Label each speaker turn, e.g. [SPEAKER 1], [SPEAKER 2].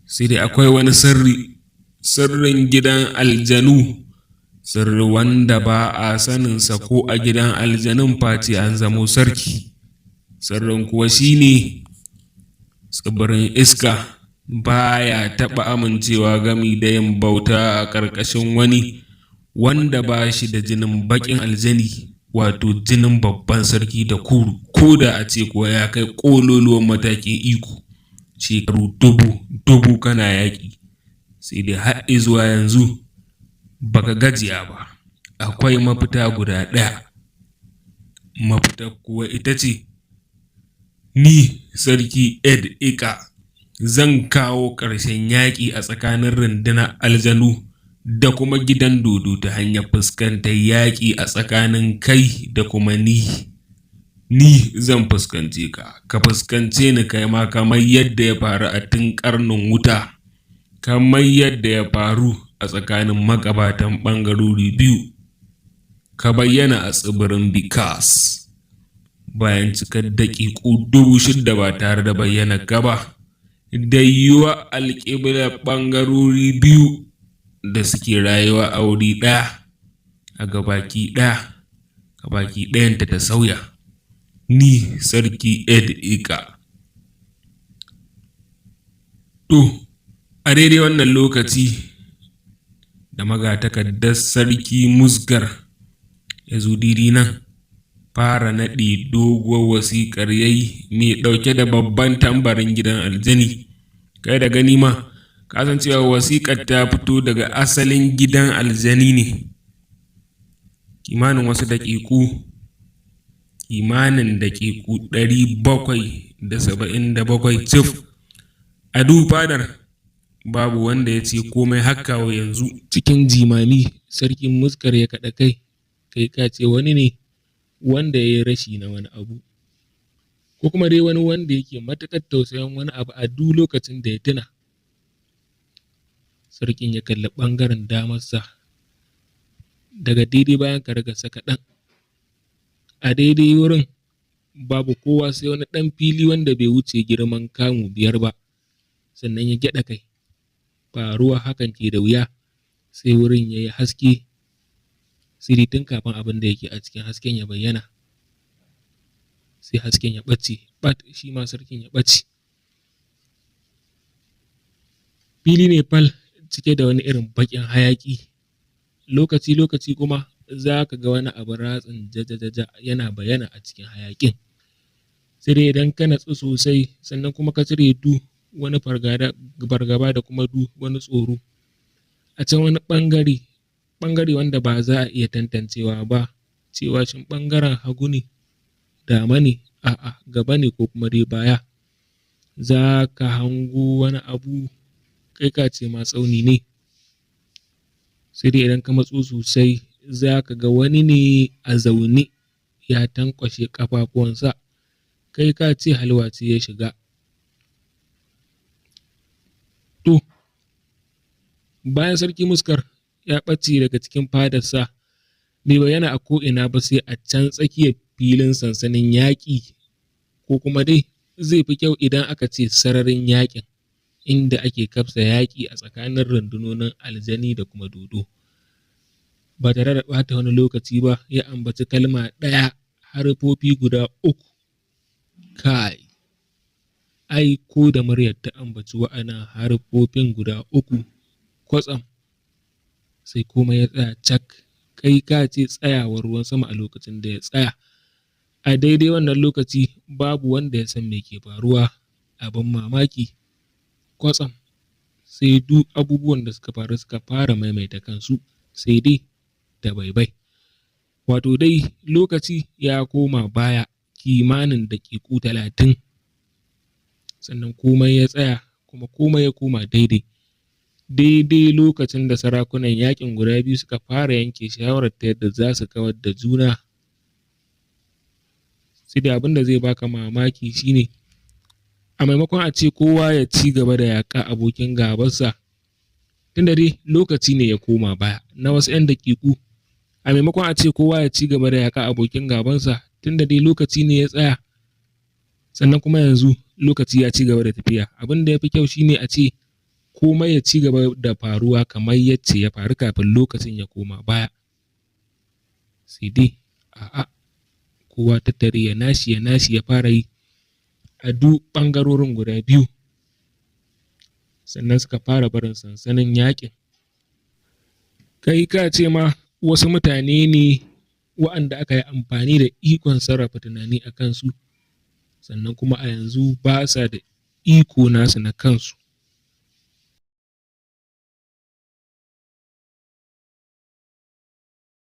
[SPEAKER 1] sai dai akwai wani sirrin gidan aljanu, sirri wanda ba a saninsa ko a gidan aljanun face an zamo sarki. Sirrin kuwa shine tsibirin iska baya taɓa amincewa gami da yin bauta a ƙarƙashin wani wanda ba shi da jinin baƙin aljani, wato jinin babban sarki da kuru, ko da a ce kuwa ya kai ƙololuwan matakin iko shekaru dubu kana yaƙi, sai dai har zuwa yanzu baka gajiya ba. Akwai mafita guda ɗaya, mafita kuwa ita ce ni sarki Ed Ika zan kawo ƙarshen yaƙi a tsakanin rundunar aljanu da kuma gidan dodo ta hanyar fuskantar yaƙi a tsakanin kai da kuma ni zan fuskance ka fuskance ni kai ma, kamar yadda ya faru a tun ƙarnin wuta, kamar yadda ya faru a tsakanin magabatan ɓangarori biyu. Ka bayyana a tsibirin Bikas bayan cikar daƙiƙu 6,000 ba tare da bayyana gaba da yiwuwa alƙiblar ɓangarori biyu da suke rayuwa a wuri ɗaya a gabaki ɗayanta ta sauya. Ni sarki Ed Ika. To, a daidai wannan lokaci da magatakardar sarki Musgar ya zo didi nan, fara naɗe doguwar wasiƙar yayi mai ɗauke da babban tambarin gidan aljani. Kai da gani ma kasancewa wasiƙar ta fito daga asalin gidan aljani ne. Kimanin daƙiƙu 777 cif a duk fadar babu wanda ya ce komai har kawo yanzu. Cikin jimami sarkin Musgar ya kaɗa kai ka ce wani ne wanda ya yi rashi na wani abu, ko kuma dai wani wanda yake matuƙar tausayin wani abu a duk lokacin da ya tuna. Sarkin ya kalli ɓangaren damarsa daga daidai bayan karagarsa kaɗan. A daidai wurin babu kowa sai wani ɗan fili wanda bai wuce girman kamu 5 ba, sannan ya gyaɗa kai. Faruwa hakan ke da wuya sai wurin ya yi haske, sai tun kafin abin da yake a cikin hasken ya bayyana, sai hasken ya ɓace shi ma sarkin ya ɓace. Fili ne fal cike da wani irin baƙin hayaƙi, lokaci kuma za ka ga wani abu ratsin jajajaja yana bayyana a cikin hayaƙin. Sai dai idan ka natsu sosai sannan kuma ka cire duk wani fargaba da kuma duk wani tsoro, a can wani ɓangare wanda ba za a iya tantancewa ba cewa shin ɓangaren hagu ne, dama ne, a'a gaba ne ko kuma dai baya, za ka hango wani abu kai ka ce ma tsauni ne. Sai dai idan ka matso sosai za ka ga wani ne a zaune ya tankwashe ƙafafuwansa, kai ka ce halwa ce ya shiga. To, bayan sarki Musgar ya ɓace daga cikin fadarsa, bai bayyana a ko'ina ba sai a can tsakiyar filin sansanin yaƙi, ko kuma dai zai fi kyau idan aka ce sararin yaƙin, inda ake kafsa yaƙi a tsakanin rundunonin aljani da kuma dodo. Ba tare da ɓata wani lokaci ba ya ambaci kalma ɗaya, harfofi guda 3. Kai, ai ko da muryar ta ambaci wa'annan harfofin guda 3, kwatsam sai komai ya tsaya cak, kai ka ce tsayawar ruwan sama a lokacin da ya tsaya. A daidai wannan lokaci babu wanda ya san me ke faruwa. Abin mamaki, kwatsam sai duk abubuwan da suka faru suka fara maimaita kansu, sai dai da baibai. Wato dai lokaci ya koma baya kimanin daƙiƙu 30, sannan komai ya tsaya kuma komai ya koma daidai lokacin da sarakunan yaƙin guda biyu suka fara yanke shawarar ta yadda za su kawar da juna. Sai dai abin da zai baka mamaki shine, a maimakon a ce kowa ya ci gaba da yaƙa abokin gabansa, tunda dai lokaci ne ya koma baya na wasu 'yan daƙiƙu, a maimakon a ce kowa ya ci gaba da yaƙa abokin gabansa, tunda dai lokaci ne ya tsaya, sannan kuma yanzu lokaci ya ci gaba da tafiya, abin da ya fi kyau shine a ce komai ya ci gaba da faruwa kamar yacce ya faru kafin lokacin ya koma baya. Sai dai a'a, kowa tattare ya nashi ya fara yi a duk ɓangarorin guda biyu. Sannan suka fara barin sansanin yaƙin. Kai ka ce ma wasu mutane ne wa'anda aka yi amfani da ikon sarrafa tunani a kansu, sannan kuma a yanzu ba sa da iko nasu na kansu.